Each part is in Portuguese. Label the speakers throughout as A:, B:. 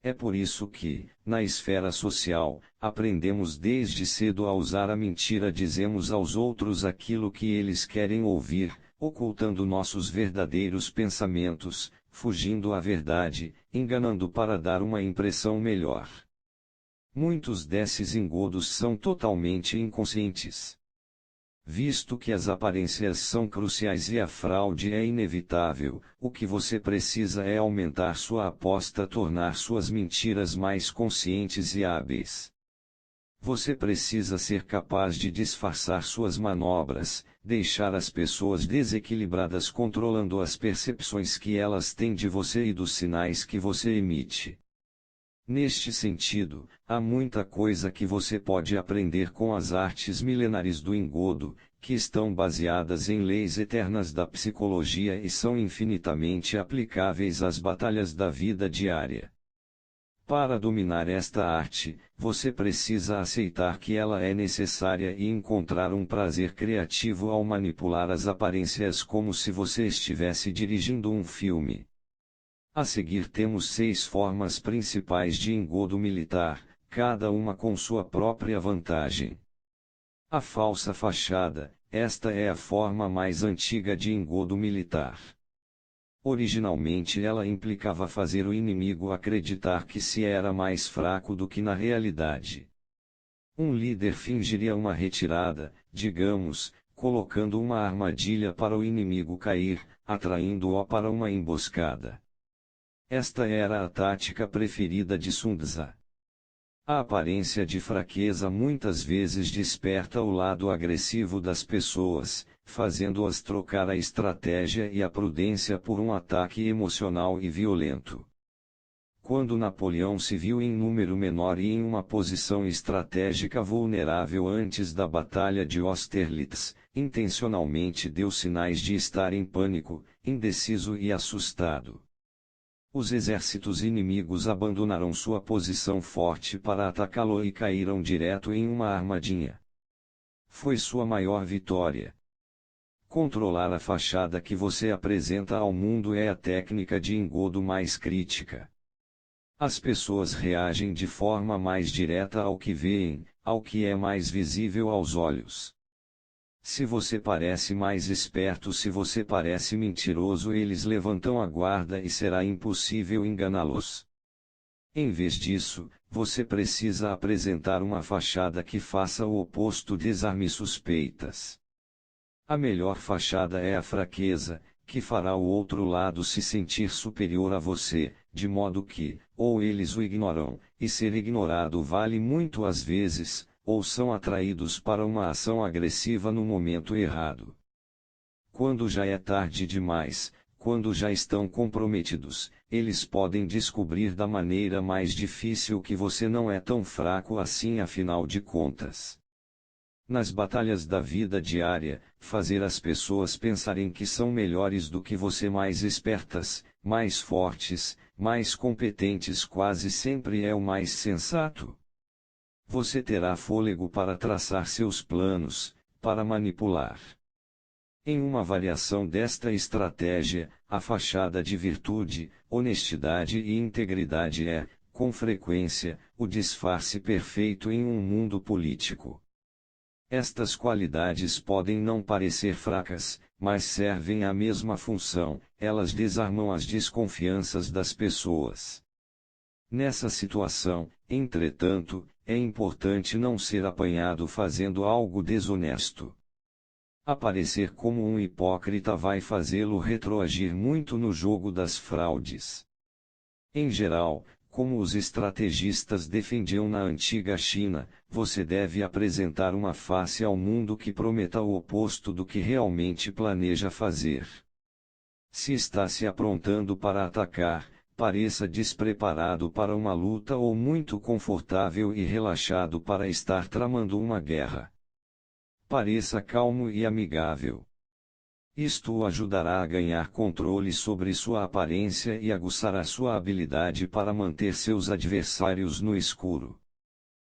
A: É por isso que, na esfera social, aprendemos desde cedo a usar a mentira, dizemos aos outros aquilo que eles querem ouvir, ocultando nossos verdadeiros pensamentos, fugindo à verdade, enganando para dar uma impressão melhor. Muitos desses engodos são totalmente inconscientes. Visto que as aparências são cruciais e a fraude é inevitável, o que você precisa é aumentar sua aposta, tornar suas mentiras mais conscientes e hábeis. Você precisa ser capaz de disfarçar suas manobras, deixar as pessoas desequilibradas controlando as percepções que elas têm de você e dos sinais que você emite. Neste sentido, há muita coisa que você pode aprender com as artes milenares do engodo, que estão baseadas em leis eternas da psicologia e são infinitamente aplicáveis às batalhas da vida diária. Para dominar esta arte, você precisa aceitar que ela é necessária e encontrar um prazer criativo ao manipular as aparências como se você estivesse dirigindo um filme. A seguir temos 6 formas principais de engodo militar, cada uma com sua própria vantagem. A falsa fachada, esta é a forma mais antiga de engodo militar. Originalmente ela implicava fazer o inimigo acreditar que se era mais fraco do que na realidade. Um líder fingiria uma retirada, digamos, colocando uma armadilha para o inimigo cair, atraindo-o para uma emboscada. Esta era a tática preferida de Sun Tzu. A aparência de fraqueza muitas vezes desperta o lado agressivo das pessoas, fazendo-as trocar a estratégia e a prudência por um ataque emocional e violento. Quando Napoleão se viu em número menor e em uma posição estratégica vulnerável antes da Batalha de Austerlitz, intencionalmente deu sinais de estar em pânico, indeciso e assustado. Os exércitos inimigos abandonaram sua posição forte para atacá-lo e caíram direto em uma armadilha. Foi sua maior vitória. Controlar a fachada que você apresenta ao mundo é a técnica de engodo mais crítica. As pessoas reagem de forma mais direta ao que veem, ao que é mais visível aos olhos. Se você parece mais esperto, se você parece mentiroso, eles levantam a guarda e será impossível enganá-los. Em vez disso, você precisa apresentar uma fachada que faça o oposto, desarme suspeitas. A melhor fachada é a fraqueza, que fará o outro lado se sentir superior a você, de modo que, ou eles o ignoram, e ser ignorado vale muito às vezes, ou são atraídos para uma ação agressiva no momento errado. Quando já é tarde demais, quando já estão comprometidos, eles podem descobrir da maneira mais difícil que você não é tão fraco assim, afinal de contas. Nas batalhas da vida diária, fazer as pessoas pensarem que são melhores do que você, mais espertas, mais fortes, mais competentes, quase sempre é o mais sensato. Você terá fôlego para traçar seus planos, para manipular. Em uma variação desta estratégia, a fachada de virtude, honestidade e integridade é, com frequência, o disfarce perfeito em um mundo político. Estas qualidades podem não parecer fracas, mas servem à mesma função, elas desarmam as desconfianças das pessoas. Nessa situação, entretanto, é importante não ser apanhado fazendo algo desonesto. Aparecer como um hipócrita vai fazê-lo retroagir muito no jogo das fraudes. Em geral, como os estrategistas defendiam na antiga China, você deve apresentar uma face ao mundo que prometa o oposto do que realmente planeja fazer. Se está se aprontando para atacar, pareça despreparado para uma luta ou muito confortável e relaxado para estar tramando uma guerra. Pareça calmo e amigável. Isto o ajudará a ganhar controle sobre sua aparência e aguçará sua habilidade para manter seus adversários no escuro.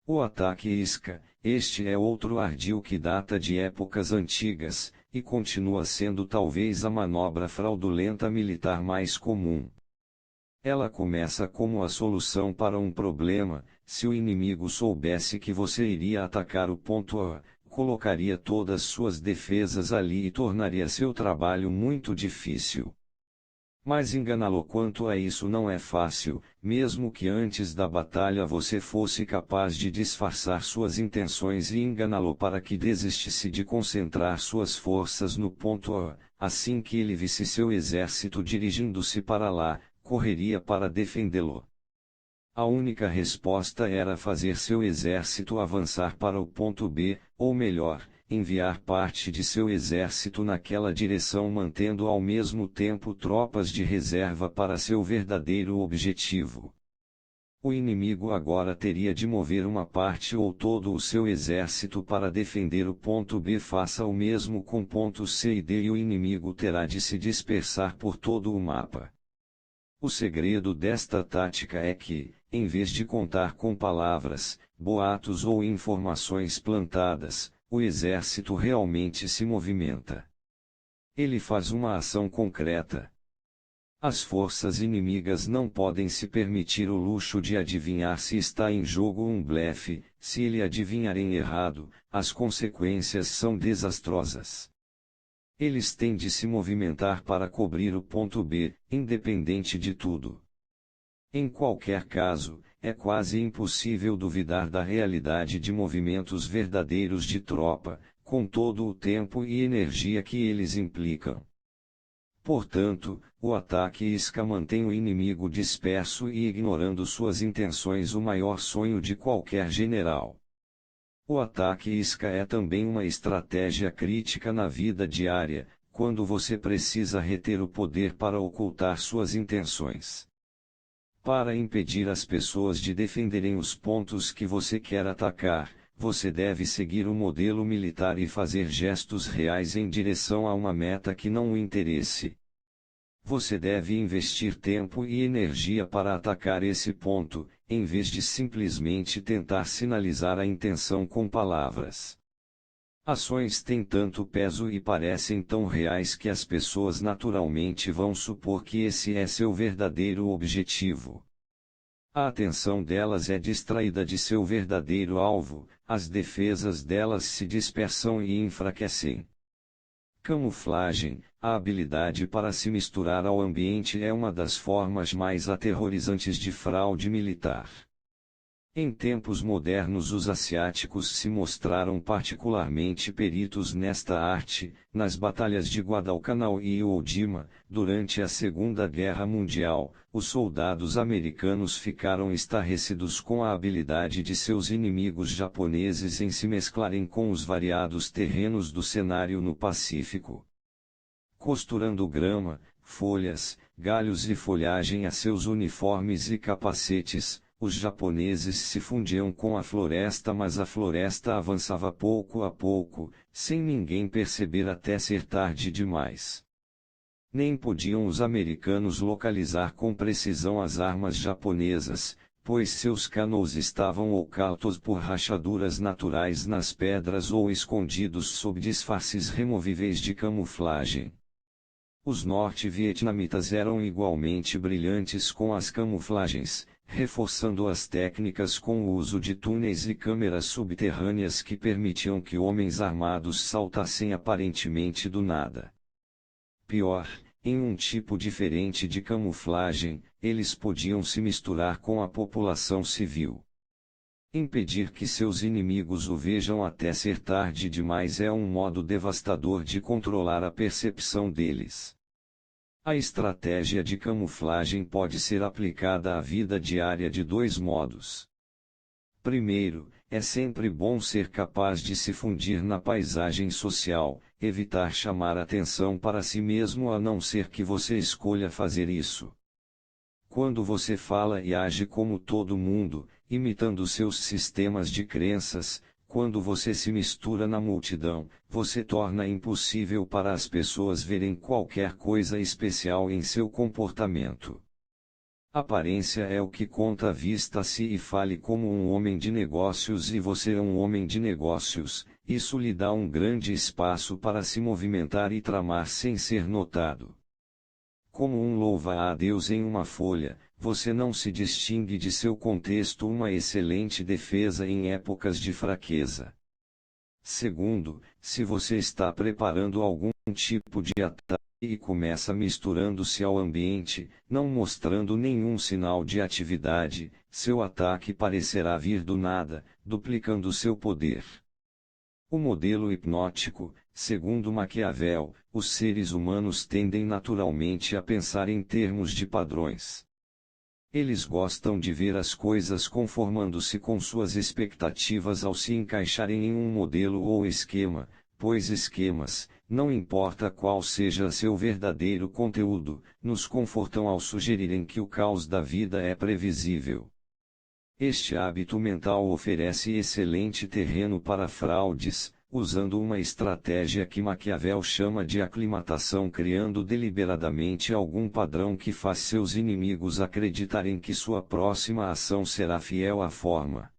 A: O ataque isca, este é outro ardil que data de épocas antigas, e continua sendo talvez a manobra fraudulenta militar mais comum. Ela começa como a solução para um problema. Se o inimigo soubesse que você iria atacar o ponto A, colocaria todas suas defesas ali e tornaria seu trabalho muito difícil. Mas enganá-lo quanto a isso não é fácil, mesmo que antes da batalha você fosse capaz de disfarçar suas intenções e enganá-lo para que desistisse de concentrar suas forças no ponto A. Assim que ele visse seu exército dirigindo-se para lá, correria para defendê-lo. A única resposta era fazer seu exército avançar para o ponto B, ou melhor, enviar parte de seu exército naquela direção mantendo ao mesmo tempo tropas de reserva para seu verdadeiro objetivo. O inimigo agora teria de mover uma parte ou todo o seu exército para defender o ponto B. Faça o mesmo com pontos C e D e o inimigo terá de se dispersar por todo o mapa. O segredo desta tática é que, em vez de contar com palavras, boatos ou informações plantadas, o exército realmente se movimenta. Ele faz uma ação concreta. As forças inimigas não podem se permitir o luxo de adivinhar se está em jogo um blefe. Se ele adivinharem errado, as consequências são desastrosas. Eles têm de se movimentar para cobrir o ponto B, independente de tudo. Em qualquer caso, é quase impossível duvidar da realidade de movimentos verdadeiros de tropa, com todo o tempo e energia que eles implicam. Portanto, o ataque isca mantém o inimigo disperso e ignorando suas intenções, o maior sonho de qualquer general. O ataque isca é também uma estratégia crítica na vida diária, quando você precisa reter o poder para ocultar suas intenções. Para impedir as pessoas de defenderem os pontos que você quer atacar, você deve seguir o modelo militar e fazer gestos reais em direção a uma meta que não o interesse. Você deve investir tempo e energia para atacar esse ponto, em vez de simplesmente tentar sinalizar a intenção com palavras. Ações têm tanto peso e parecem tão reais que as pessoas naturalmente vão supor que esse é seu verdadeiro objetivo. A atenção delas é distraída de seu verdadeiro alvo, as defesas delas se dispersam e enfraquecem. Camuflagem, a habilidade para se misturar ao ambiente é uma das formas mais aterrorizantes de fraude militar. Em tempos modernos os asiáticos se mostraram particularmente peritos nesta arte. Nas batalhas de Guadalcanal e Iwo Jima, durante a Segunda Guerra Mundial, os soldados americanos ficaram estarrecidos com a habilidade de seus inimigos japoneses em se mesclarem com os variados terrenos do cenário no Pacífico. Costurando grama, folhas, galhos e folhagem a seus uniformes e capacetes, os japoneses se fundiam com a floresta, mas a floresta avançava pouco a pouco, sem ninguém perceber até ser tarde demais. Nem podiam os americanos localizar com precisão as armas japonesas, pois seus canoas estavam ocultos por rachaduras naturais nas pedras ou escondidos sob disfarces removíveis de camuflagem. Os norte-vietnamitas eram igualmente brilhantes com as camuflagens, reforçando as técnicas com o uso de túneis e câmeras subterrâneas que permitiam que homens armados saltassem aparentemente do nada. Pior, em um tipo diferente de camuflagem, eles podiam se misturar com a população civil. Impedir que seus inimigos o vejam até ser tarde demais é um modo devastador de controlar a percepção deles. A estratégia de camuflagem pode ser aplicada à vida diária de dois modos. Primeiro, é sempre bom ser capaz de se fundir na paisagem social, evitar chamar atenção para si mesmo a não ser que você escolha fazer isso. Quando você fala e age como todo mundo, imitando seus sistemas de crenças, quando você se mistura na multidão, você torna impossível para as pessoas verem qualquer coisa especial em seu comportamento. Aparência é o que conta. Vista-se e fale como um homem de negócios e você é um homem de negócios, isso lhe dá um grande espaço para se movimentar e tramar sem ser notado. Como um louva a Deus em uma folha, você não se distingue de seu contexto uma excelente defesa em épocas de fraqueza. Segundo, se você está preparando algum tipo de ataque e começa misturando-se ao ambiente, não mostrando nenhum sinal de atividade, seu ataque parecerá vir do nada, duplicando seu poder. O modelo hipnótico, segundo Maquiavel, os seres humanos tendem naturalmente a pensar em termos de padrões. Eles gostam de ver as coisas conformando-se com suas expectativas ao se encaixarem em um modelo ou esquema, pois esquemas, não importa qual seja seu verdadeiro conteúdo, nos confortam ao sugerirem que o caos da vida é previsível. Este hábito mental oferece excelente terreno para fraudes, usando uma estratégia que Maquiavel chama de aclimatação, criando deliberadamente algum padrão que faz seus inimigos acreditarem que sua próxima ação será fiel à forma.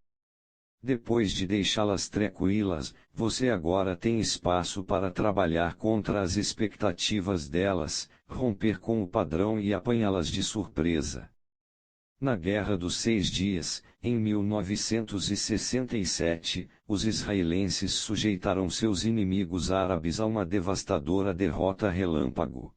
A: Depois de deixá-las tranquilas, você agora tem espaço para trabalhar contra as expectativas delas, romper com o padrão e apanhá-las de surpresa. Na Guerra dos 6 Dias, em 1967, os israelenses sujeitaram seus inimigos árabes a uma devastadora derrota relâmpago.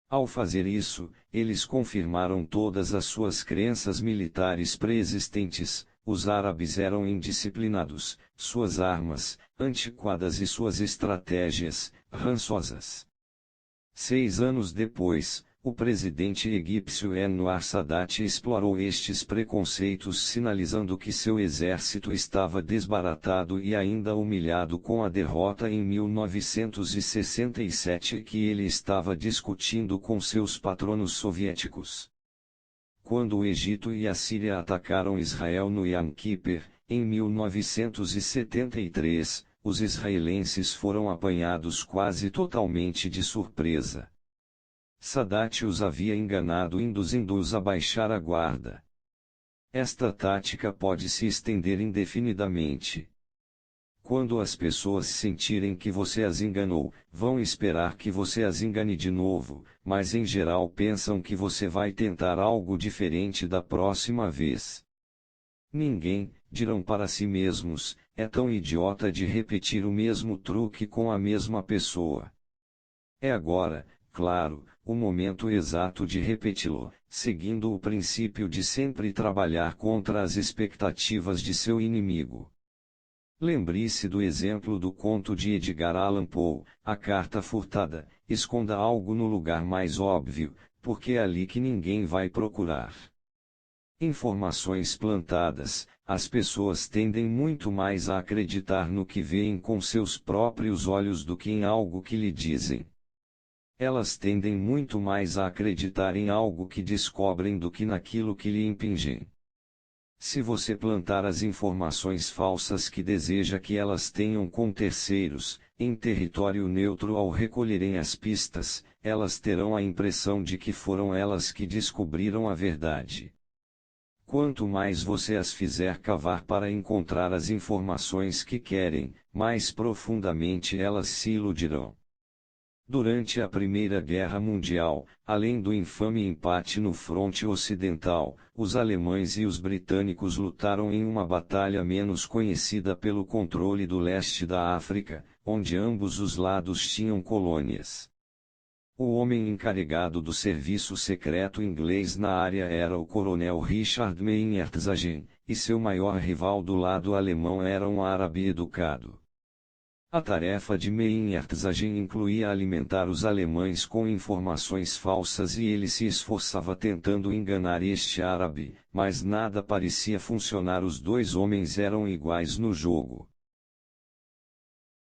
A: Ao fazer isso, eles confirmaram todas as suas crenças militares pré-existentes: os árabes eram indisciplinados, suas armas, antiquadas e suas estratégias, rançosas. 6 anos depois, o presidente egípcio Anwar Sadat explorou estes preconceitos, sinalizando que seu exército estava desbaratado e ainda humilhado com a derrota em 1967 que ele estava discutindo com seus patronos soviéticos. Quando o Egito e a Síria atacaram Israel no Yom Kippur, em 1973, os israelenses foram apanhados quase totalmente de surpresa. Sadat os havia enganado, induzindo-os a baixar a guarda. Esta tática pode se estender indefinidamente. Quando as pessoas sentirem que você as enganou, vão esperar que você as engane de novo, mas em geral pensam que você vai tentar algo diferente da próxima vez. Ninguém, dirão para si mesmos, é tão idiota de repetir o mesmo truque com a mesma pessoa. É agora, claro, o momento exato de repeti-lo, seguindo o princípio de sempre trabalhar contra as expectativas de seu inimigo. Lembre-se do exemplo do conto de Edgar Allan Poe, A Carta Furtada: esconda algo no lugar mais óbvio, porque é ali que ninguém vai procurar. Informações plantadas: as pessoas tendem muito mais a acreditar no que veem com seus próprios olhos do que em algo que lhe dizem. Elas tendem muito mais a acreditar em algo que descobrem do que naquilo que lhe impingem. Se você plantar as informações falsas que deseja que elas tenham com terceiros, em território neutro ao recolherem as pistas, elas terão a impressão de que foram elas que descobriram a verdade. Quanto mais você as fizer cavar para encontrar as informações que querem, mais profundamente elas se iludirão. Durante a Primeira Guerra Mundial, além do infame empate no fronte ocidental, os alemães e os britânicos lutaram em uma batalha menos conhecida pelo controle do leste da África, onde ambos os lados tinham colônias. O homem encarregado do serviço secreto inglês na área era o coronel Richard Meinertzagen, e seu maior rival do lado alemão era um árabe educado. A tarefa de Meinertzagen incluía alimentar os alemães com informações falsas e ele se esforçava tentando enganar este árabe, mas nada parecia funcionar. Os dois homens eram iguais no jogo.